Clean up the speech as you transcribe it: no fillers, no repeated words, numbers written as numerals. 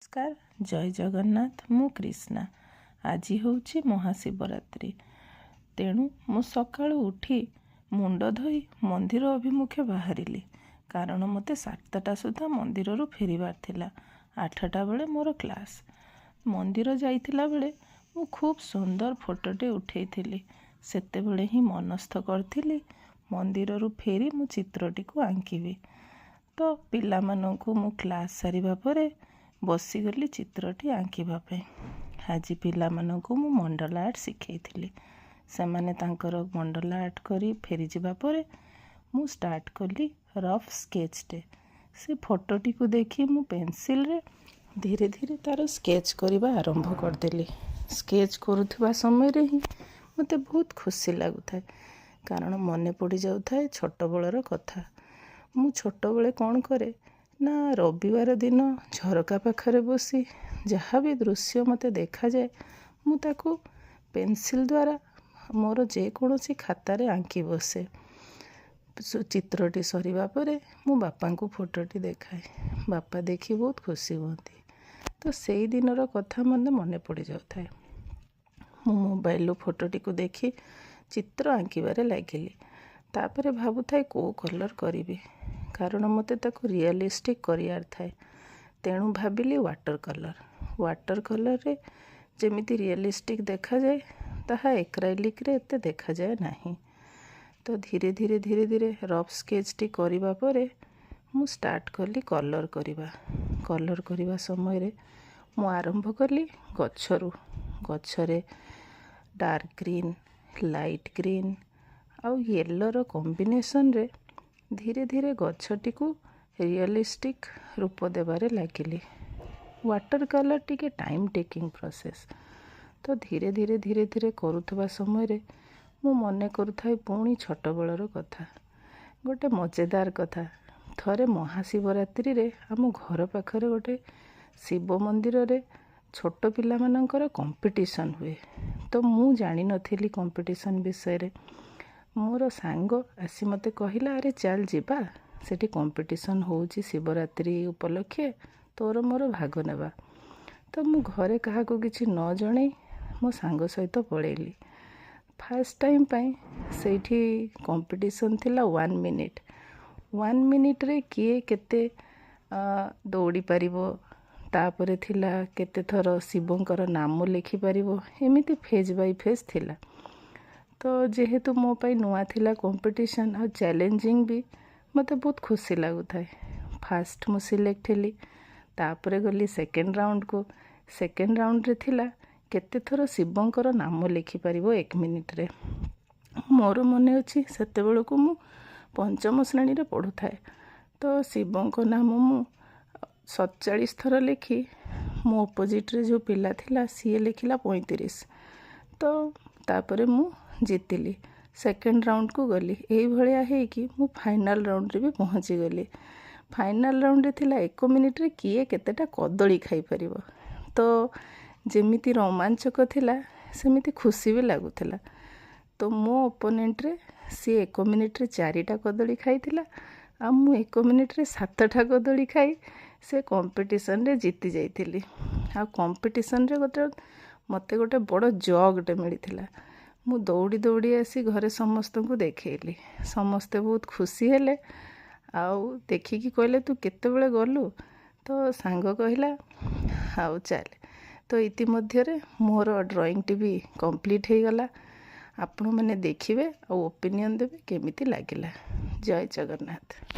नमस्कार जय जगन्नाथ मु कृष्णा आज हूँ महाशिवरात्रि तेणु मु सकाळु उठी मुंड धोई मंदिर अभिमुखे बाहरिली कारण मते 7टा सुधा मंदिर फेरिबार थिला। 8टा बेले मोर क्लास। मंदिर जाइतिला बेले मु खूब सुंदर फोटोटे उठेइथिली। सेते बेले ही मनस्थ करथिली मंदिर फेरी मु चित्रटी को आंकिबी। तो पिला माननकु मु क्लास सारिबा परे बसीगली चित्रटी आंकिबापे। आज पिला माननकु मु मंडला आर्ट शिखेइथिली। सेमाने तांकर मंडला आर्ट करी फेरी जिबा परे मु स्टार्ट कली रफ स्केच टे। से फोटोटी को देखी मु पेंसिल रे धीरे धीरे तार स्केच करबा आरंभ करदेली। स्केच करुवा समय रे ही मते बहुत खुशी लगुଥାଏ कारण मने पड़ी जाउଥାଏ छोट बेलर कथा। मु छोट बेले कौन करे ना रविवार दिन झरका पाखरे बसी जहाँ भी दृश्य मते देखा जाए मु ताकू पेंसिल द्वारा मोर जेकोसी खातार आंकी बसे। चित्रटी सरीबा परे मु बापा को फोटोटी देखाए। बापा देखी बहुत खुशी हुअती। तो से दिनर कथा मने मने पड़ जाए। मु मोबाइल फोटोटी को देखी चित्र आंकिबारे लागिली। तापरे भाबुଥାଏ को कलर करिवि कारण मते ताको रियलिस्टिक करियार थाए। तेणु भाबिली वाटर कलर रे जेमिति रियलिस्टिक देखा जाए ताहा एक्राइलिक रे एते देखा जाए नहीं। तो धीरे धीरे रफ स्केच टी करिबा परे मु स्टार्ट कली कलर करिबा समय रे मु आरंभ कली गछरू। गछरे डार्क ग्रीन लाइट ग्रीन आउ येलोर कॉम्बिनेशन रे धीरे धीरे गछटी को रियलिस्टिक रूप देबारे लागिली। वाटर कलर टिके टाइम टेकिंग प्रोसेस। तो धीरे धीरे करुवा समय रे मु मने करुथाय पुणी छोट बेलर कथा। गोटे मजेदार कथा थरे महाशिवरात्रि रे आम घर पाखरे गोटे शिव मंदिर रे छोट पिला मानकर कंपटीशन हुए। तो मु जानी नथिली कंपटीशन विषय रे। मोर सांग आसी मते कहिला अरे चल जिबा सेठी कंपटीशन होउची शिवरात्रि उपलक्षे तोर मोर भाग नेबा। तो मु घरे कहा को किछि न जणै मो सांग सहित पळेली। फर्स्ट टाइम पाई सेठी कंपटीशन थिला 1 मिनिट। 1 मिनिट रे किए केते दौड़ी पारिबो तापरे थिला केते थर शिवंकर नाम लिखि पारिबो एमिति फेज बाय फेज थिला। तो जेहेतु मो पाई नुआ थिला कंपटीशन आ चैलेंजिंग भी मते बहुत खुशी लगुଥାଏ। फास्ट मु सिलेक्ट हेली तापरे गली सेकेंड राउंड को। सेकेंड राउंड रे थिला केते थर शिवंकर नाम लिखि पारिबो 1 मिनिट रे। मोर मने अछि सेते बेलको मु पंचम श्रेणी रे पढुଥାଏ। तो शिवंक नाम मु 47 थर लिखी मो अपोजिट रे जो पिला थिला सी लिखिला 35। तो तापरे मु जीतिली। सेकेंड राउंड को गली यही भलिया है कि मु फाइनल राउंड रे भी पहुंची गली। फाइनल राउंड रे थिला 1 मिनिट रे किए केतेटा कदली खाई परिबो। तो जेमिति रोमांचक थिला सेमिति खुशी भी लागुथिला। तो मो ओपोनेंट रे सी 1 मिनिट रे 4टा कदली खाइथिला आ मु 1 मिनिट रे 7टा कदली खाई से कंपटीशन रे जीति जाइथिली। आ कंपटीशन रे मते गोटे बड़ जगटे मिलिथिला। मु दौड़ी दौड़ी आसी घरे समस्त को देखैली। समस्ते बहुत खुशी हेले आउ देखिकी कहले तू केते बेले गलु। तो सांग कहला आउ चल। तो इति मध्यरे मोर ड्राइंग टी भी कंप्लीट हो गला। आपण मैंने देखिए और ओपिनियन देवे केमिति लागिला। जय जगन्नाथ।